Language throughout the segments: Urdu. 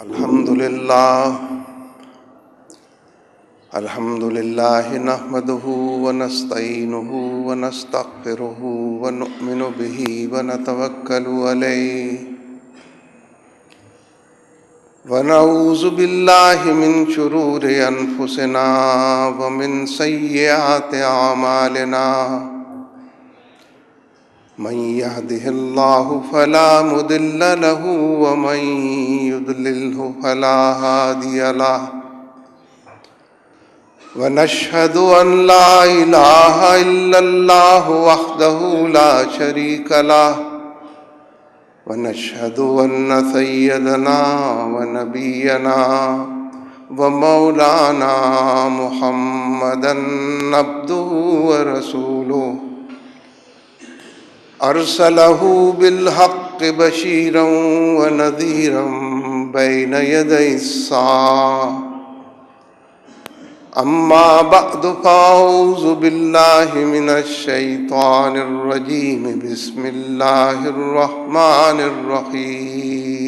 الحمد للہ نحمده ونستعینه ونستغفره ونؤمن به ونتوکل علیہ ونعوذ باللہ من شرور انفسنا ومن سیئات اعمالنا من يهده الله فلا مضل له ومن يضلله فلا هادي له ونشهد أن لا إله إلا الله وحده لا شريك له ونشهد أن سيدنا ونبينا ومولانا محمدا عبده ورسوله أرسله بالحق بشيرا ونذيرا بين يدي الساعة أما بعد فأعوذ بالله من الشيطان الرجيم بسم الله الرحمن الرحيم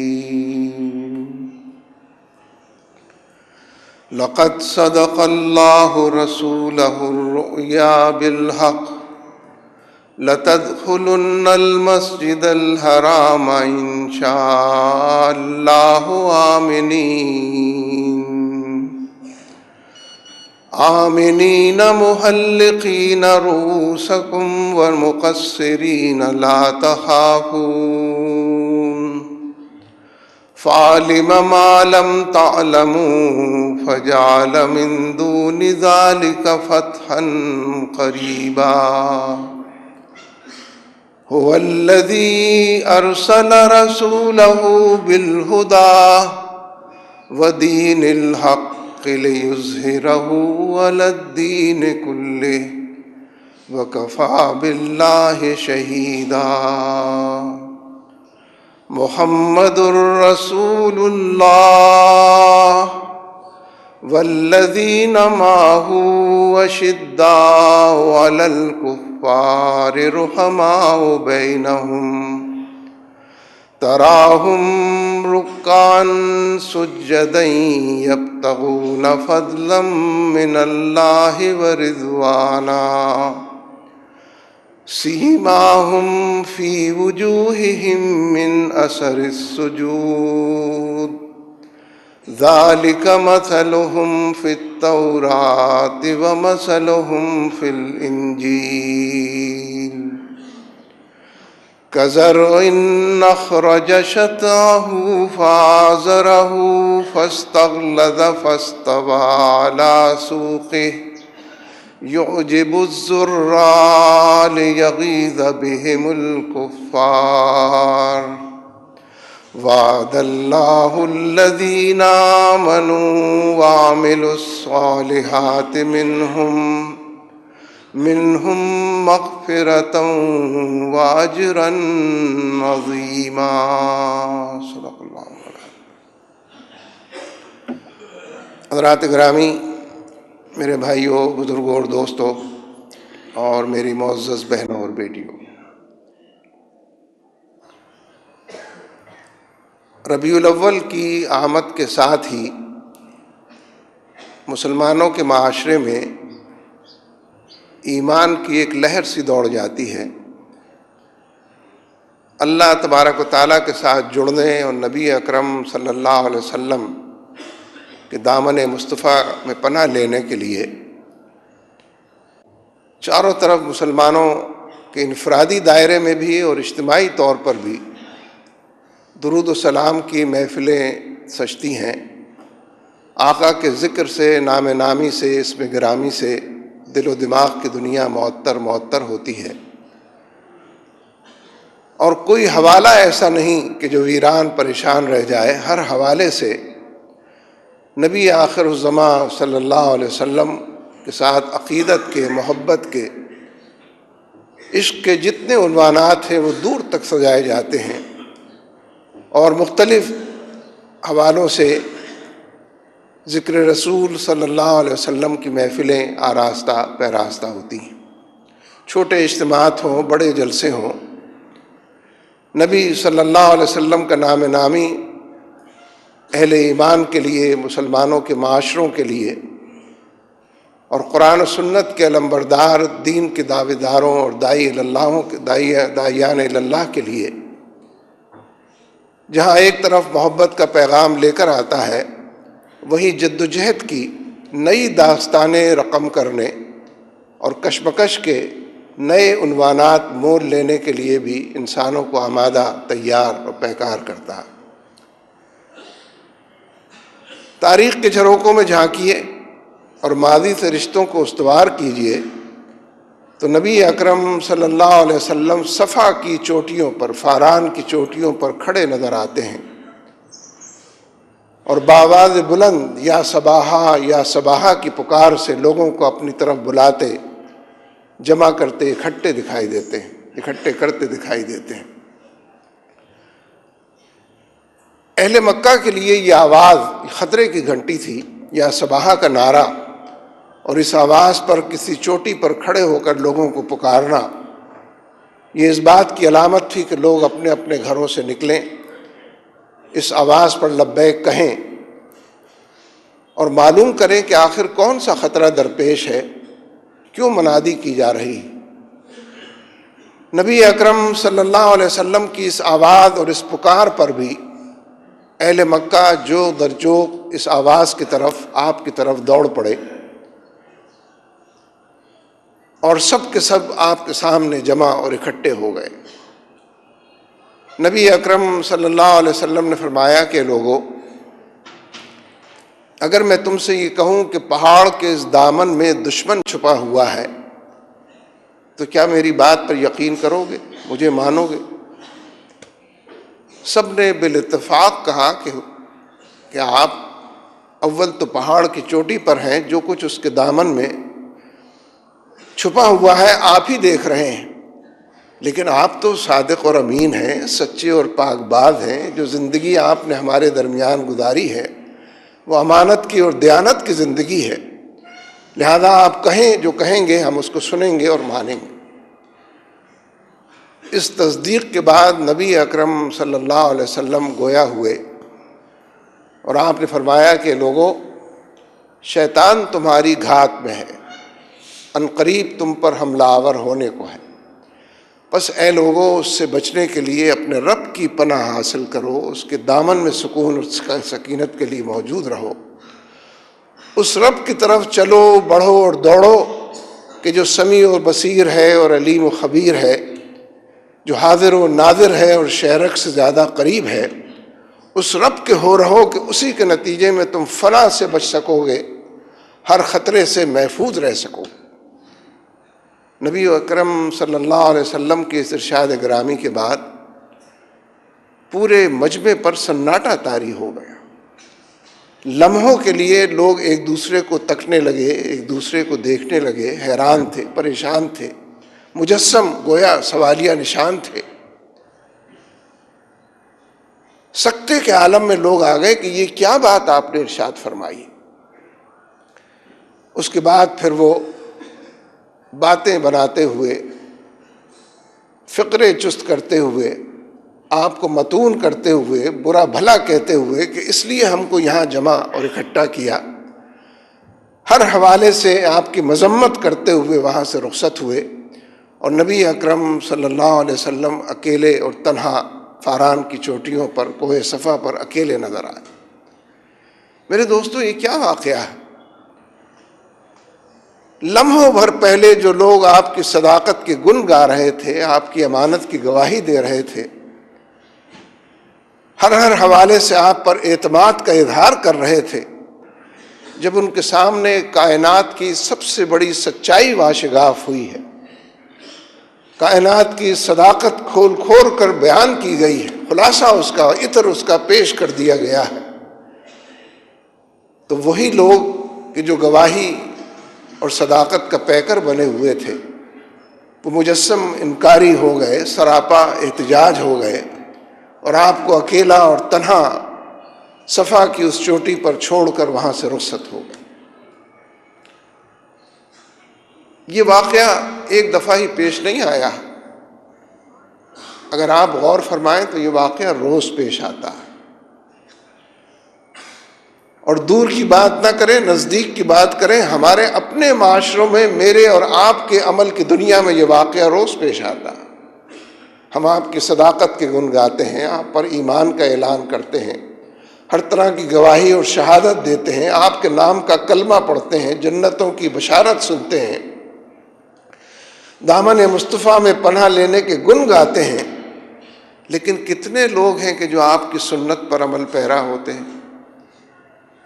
لقد صدق الله رسوله الرؤيا بالحق لتدخلن المسجد الحرام إن شاء الله آمنين محلقين رؤوسكم ومقصرين لا تخافون فعلم ما لم تعلموا فجعل من دون ذلك فتحا قريبا هو الذي أرسل رسوله بالهدى ودين الحق ليظهره على الدين كله وكفى بالله شهيدا محمد رسول الله والذين معه أشداء على الكفار رحماء بينهم تراهم ركعا سجدا يبتغون فضلا من الله ورضوانا سيماهم في وجوههم من أثر السجود ذلك مثلهم في التوراة ومثلهم في الإنجيل كزرع أخرج شطأه فآزره فاستغلظ فاستوى على سوقه يعجب الزراع ليغيظ بهم الكفار وعد الله الذين آمنوا وعملوا الصالحات منهم مغفرة وأجرا عظيما صدق اللہ علیہ۔ حضرات گرامی، میرے بھائیوں، بزرگوں اور دوستوں اور میری معزز بہنوں اور بیٹیوں، ربیع الاول کی آمد کے ساتھ ہی مسلمانوں کے معاشرے میں ایمان کی ایک لہر سی دوڑ جاتی ہے۔ اللہ تبارک و تعالیٰ کے ساتھ جڑنے اور نبی اکرم صلی اللہ علیہ وسلم کے دامن مصطفیٰ میں پناہ لینے کے لیے چاروں طرف مسلمانوں کے انفرادی دائرے میں بھی اور اجتماعی طور پر بھی درود و سلام کی محفلیں سجتی ہیں۔ آقا کے ذکر سے، نام نامی سے، اسم گرامی سے دل و دماغ کی دنیا معطر ہوتی ہے، اور کوئی حوالہ ایسا نہیں کہ جو ویران پریشان رہ جائے۔ ہر حوالے سے نبی آخر الزماں صلی اللہ علیہ وسلم کے ساتھ عقیدت کے، محبت کے، عشق کے جتنے عنوانات ہیں وہ دور تک سجائے جاتے ہیں، اور مختلف حوالوں سے ذکر رسول صلی اللہ علیہ وسلم کی محفلیں آراستہ پیراستہ ہوتی ہیں۔ چھوٹے اجتماعات ہوں، بڑے جلسے ہوں، نبی صلی اللہ علیہ وسلم کا نام نامی اہل ایمان کے لیے، مسلمانوں کے معاشروں کے لیے اور قرآن و سنت کے علمبردار دین کے دعوے داروں اور داعیان اللہ کے لیے، جہاں ایک طرف محبت کا پیغام لے کر آتا ہے، وہیں جد و جہد کی نئی داستانیں رقم کرنے اور کشمکش کے نئے عنوانات مول لینے کے لیے بھی انسانوں کو آمادہ، تیار اور پیکار کرتا ہے۔ تاریخ کے جھروکوں میں جھانکیے اور ماضی سے رشتوں کو استوار کیجیے تو نبی اکرم صلی اللہ علیہ وسلم صفا کی چوٹیوں پر، فاران کی چوٹیوں پر کھڑے نظر آتے ہیں اور بآواز بلند یا صباحا یا صباحا کی پکار سے لوگوں کو اپنی طرف بلاتے، جمع کرتے، اکٹھے کرتے دکھائی دیتے ہیں۔ اہل مکہ کے لیے یہ آواز خطرے کی گھنٹی تھی، یا صباحا کا نعرہ، اور اس آواز پر کسی چوٹی پر کھڑے ہو کر لوگوں کو پکارنا، یہ اس بات کی علامت تھی کہ لوگ اپنے اپنے گھروں سے نکلیں، اس آواز پر لبیک کہیں اور معلوم کریں کہ آخر کون سا خطرہ درپیش ہے، کیوں منادی کی جا رہی۔ نبی اکرم صلی اللہ علیہ وسلم کی اس آواز اور اس پکار پر بھی اہل مکہ جو درجوق اس آواز کی طرف، آپ کی طرف دوڑ پڑے اور سب کے سب آپ کے سامنے جمع اور اکٹھے ہو گئے۔ نبی اکرم صلی اللہ علیہ وسلم نے فرمایا کہ لوگوں، اگر میں تم سے یہ کہوں کہ پہاڑ کے اس دامن میں دشمن چھپا ہوا ہے تو کیا میری بات پر یقین کرو گے، مجھے مانو گے؟ سب نے بالاتفاق کہا کہ آپ اول تو پہاڑ کی چوٹی پر ہیں، جو کچھ اس کے دامن میں چھپا ہوا ہے آپ ہی دیکھ رہے ہیں، لیکن آپ تو صادق اور امین ہیں، سچے اور پاک باز ہیں۔ جو زندگی آپ نے ہمارے درمیان گزاری ہے وہ امانت کی اور دیانت کی زندگی ہے، لہذا آپ کہیں جو کہیں گے ہم اس کو سنیں گے اور مانیں گے۔ اس تصدیق کے بعد نبی اکرم صلی اللہ علیہ وسلم گویا ہوئے اور آپ نے فرمایا کہ لوگوں، شیطان تمہاری گھات میں ہے، عنقریب تم پر حملہ آور ہونے کو ہے، بس اے لوگوں اس سے بچنے کے لیے اپنے رب کی پناہ حاصل کرو، اس کے دامن میں سکون اور سکینت کے لیے موجود رہو، اس رب کی طرف چلو، بڑھو اور دوڑو کہ جو سمیع و بصیر ہے اور علیم و خبیر ہے، جو حاضر و ناظر ہے اور شہرک سے زیادہ قریب ہے، اس رب کے ہو رہو کہ اسی کے نتیجے میں تم فنا سے بچ سکو گے، ہر خطرے سے محفوظ رہ سکو۔ نبی اکرم صلی اللہ علیہ وسلم کے اس ارشاد گرامی کے بعد پورے مجمع پر سناٹا طاری ہو گیا۔ لمحوں کے لیے لوگ ایک دوسرے کو تکنے لگے، ایک دوسرے کو دیکھنے لگے، حیران تھے، پریشان تھے، مجسم گویا سوالیہ نشان تھے۔ سکتے کے عالم میں لوگ آ گئے کہ یہ کیا بات آپ نے ارشاد فرمائی۔ اس کے بعد پھر وہ باتیں بناتے ہوئے، فقرے چست کرتے ہوئے، آپ کو متون کرتے ہوئے، برا بھلا کہتے ہوئے کہ اس لیے ہم کو یہاں جمع اور اکٹھا کیا، ہر حوالے سے آپ کی مذمت کرتے ہوئے وہاں سے رخصت ہوئے اور نبی اکرم صلی اللہ علیہ وسلم اکیلے اور تنہا فاران کی چوٹیوں پر، کوہ صفا پر اکیلے نظر آئے۔ میرے دوستو، یہ کیا واقعہ ہے؟ لمحوں بھر پہلے جو لوگ آپ کی صداقت کے گن گا رہے تھے، آپ کی امانت کی گواہی دے رہے تھے، ہر حوالے سے آپ پر اعتماد کا اظہار کر رہے تھے، جب ان کے سامنے کائنات کی سب سے بڑی سچائی واشگاف ہوئی ہے، کائنات کی صداقت کھول کھول کر بیان کی گئی ہے، خلاصہ اس کا، عطر اس کا پیش کر دیا گیا ہے، تو وہی لوگ کہ جو گواہی اور صداقت کا پیکر بنے ہوئے تھے، وہ مجسم انکاری ہو گئے، سراپا احتجاج ہو گئے اور آپ کو اکیلا اور تنہا صفا کی اس چوٹی پر چھوڑ کر وہاں سے رخصت ہو گئے۔ یہ واقعہ ایک دفعہ ہی پیش نہیں آیا، اگر آپ غور فرمائیں تو یہ واقعہ روز پیش آتا ہے۔ اور دور کی بات نہ کریں، نزدیک کی بات کریں۔ ہمارے اپنے معاشروں میں میرے اور آپ کے عمل کی دنیا میں یہ واقعہ روز پیش آتا ہے۔ ہم آپ کی صداقت کے گن گاتے ہیں، آپ پر ایمان کا اعلان کرتے ہیں، ہر طرح کی گواہی اور شہادت دیتے ہیں، آپ کے نام کا کلمہ پڑھتے ہیں، جنتوں کی بشارت سنتے ہیں، دامن مصطفیٰ میں پناہ لینے کے گن گاتے ہیں، لیکن کتنے لوگ ہیں کہ جو آپ کی سنت پر عمل پیرا ہوتے ہیں؟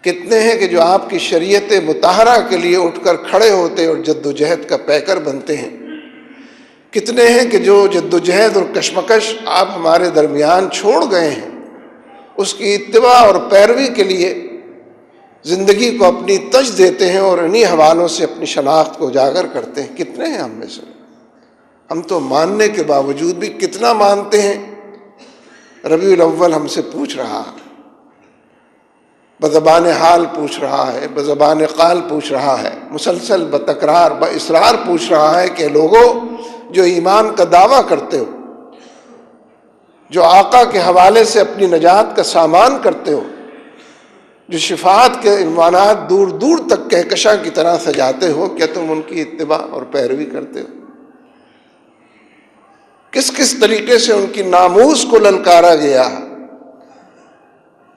کتنے ہیں کہ جو آپ کی شریعت مطہرہ کے لیے اٹھ کر کھڑے ہوتے اور جد و جہد کا پیکر بنتے ہیں؟ کتنے ہیں کہ جو جد و جہد اور کشمکش آپ ہمارے درمیان چھوڑ گئے ہیں، اس کی اتباع اور پیروی کے لیے زندگی کو اپنی تج دیتے ہیں اور انہی حوالوں سے اپنی شناخت کو اجاگر کرتے ہیں؟ کتنے ہیں ہم میں سے؟ ہم تو ماننے کے باوجود بھی کتنا مانتے ہیں؟ ربیع الاول ہم سے پوچھ رہا ہے، بزبان حال پوچھ رہا ہے، بزبان قال پوچھ رہا ہے، مسلسل بتکرار باصرار پوچھ رہا ہے کہ لوگوں جو ایمان کا دعویٰ کرتے ہو، جو آقا کے حوالے سے اپنی نجات کا سامان کرتے ہو، جو شفاعت کے عنوانات دور دور تک کہکشاں کی طرح سجاتے ہو، کیا تم ان کی اتباع اور پیروی کرتے ہو؟ کس کس طریقے سے ان کی ناموس کو للکارا گیا،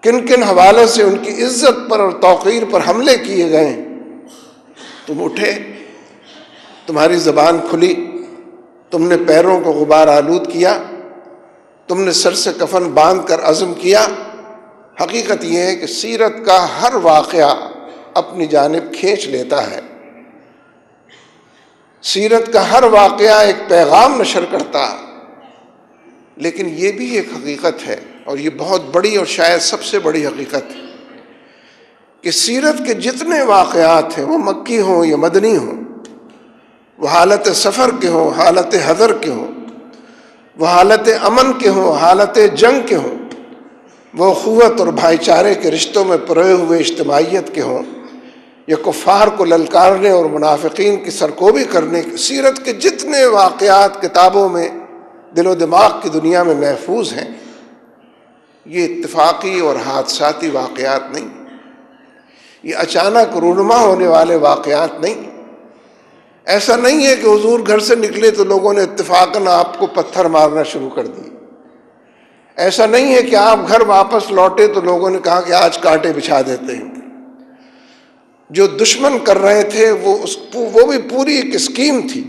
کن کن حوالے سے ان کی عزت پر اور توقیر پر حملے کیے گئے؟ تم اٹھے، تمہاری زبان کھلی، تم نے پیروں کو غبار آلود کیا، تم نے سر سے کفن باندھ کر عزم کیا۔ حقیقت یہ ہے کہ سیرت کا ہر واقعہ اپنی جانب کھینچ لیتا ہے، سیرت کا ہر واقعہ ایک پیغام نشر کرتا ہے، لیکن یہ بھی ایک حقیقت ہے، اور یہ بہت بڑی اور شاید سب سے بڑی حقیقت ہے، کہ سیرت کے جتنے واقعات ہیں، وہ مکی ہوں یا مدنی ہوں، وہ حالت سفر کے ہوں، حالت حضر کے ہوں، وہ حالت امن کے ہوں، حالت جنگ کے ہوں، وہ اخوت اور بھائی چارے کے رشتوں میں پروئے ہوئے اجتماعیت کے ہوں، یا کفار کو للکارنے اور منافقین کی سرکوبی کرنے کے، سیرت کے جتنے واقعات کتابوں میں دل و دماغ کی دنیا میں محفوظ ہیں، یہ اتفاقی اور حادثاتی واقعات نہیں، یہ اچانک رونما ہونے والے واقعات نہیں۔ ایسا نہیں ہے کہ حضور گھر سے نکلے تو لوگوں نے اتفاقاً آپ کو پتھر مارنا شروع کر دیے، ایسا نہیں ہے کہ آپ گھر واپس لوٹے تو لوگوں نے کہا کہ آج کانٹے بچھا دیتے ہیں۔ جو دشمن کر رہے تھے وہ بھی پوری ایک اسکیم تھی،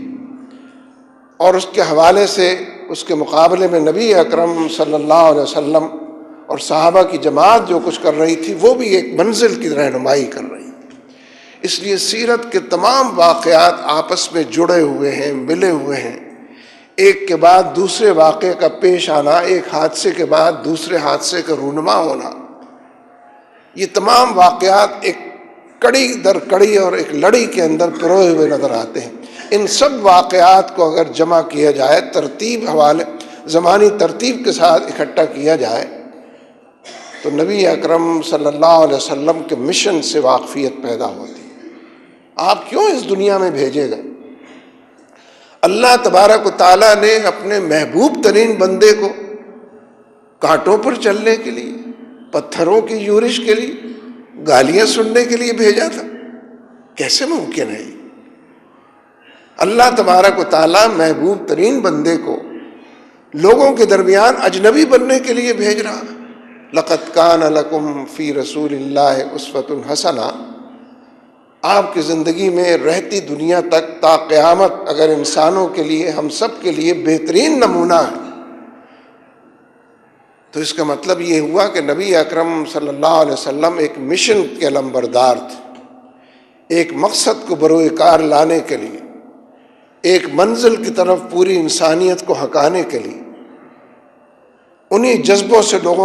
اور اس کے حوالے سے اس کے مقابلے میں نبی اکرم صلی اللہ علیہ وسلم اور صحابہ کی جماعت جو کچھ کر رہی تھی، وہ بھی ایک منزل کی رہنمائی کر رہی تھی۔ اس لیے سیرت کے تمام واقعات آپس میں جڑے ہوئے ہیں، ملے ہوئے ہیں، ایک کے بعد دوسرے واقعے کا پیش آنا، ایک حادثے کے بعد دوسرے حادثے کا رونما ہونا، یہ تمام واقعات ایک کڑی در کڑی اور ایک لڑی کے اندر پروئے ہوئے نظر آتے ہیں۔ ان سب واقعات کو اگر جمع کیا جائے، ترتیب حوالے زمانی ترتیب کے ساتھ اکٹھا کیا جائے، تو نبی اکرم صلی اللہ علیہ وسلم کے مشن سے واقفیت پیدا ہوتی ہے۔ آپ کیوں اس دنیا میں بھیجے گئے؟ اللہ تبارک و تعالیٰ نے اپنے محبوب ترین بندے کو کانٹوں پر چلنے کے لیے، پتھروں کی یورش کے لیے، گالیاں سننے کے لیے بھیجا تھا؟ کیسے ممکن ہے؟ اللہ تبارک و تعالیٰ محبوب ترین بندے کو لوگوں کے درمیان اجنبی بننے کے لیے بھیج رہا۔ لَقَدْ كَانَ لَكُمْ فِي رَسُولِ اللَّهِ أُسْوَةٌ حَسَنَةٌ، آپ کی زندگی میں رہتی دنیا تک تا قیامت اگر انسانوں کے لیے، ہم سب کے لیے بہترین نمونہ ہے، تو اس کا مطلب یہ ہوا کہ نبی اکرم صلی اللہ علیہ وسلم ایک مشن کے علمبردار تھے، ایک مقصد کو بروئے کار لانے کے لیے، ایک منزل کی طرف پوری انسانیت کو ہکانے کے لیے، انہی جذبوں سے لوگوں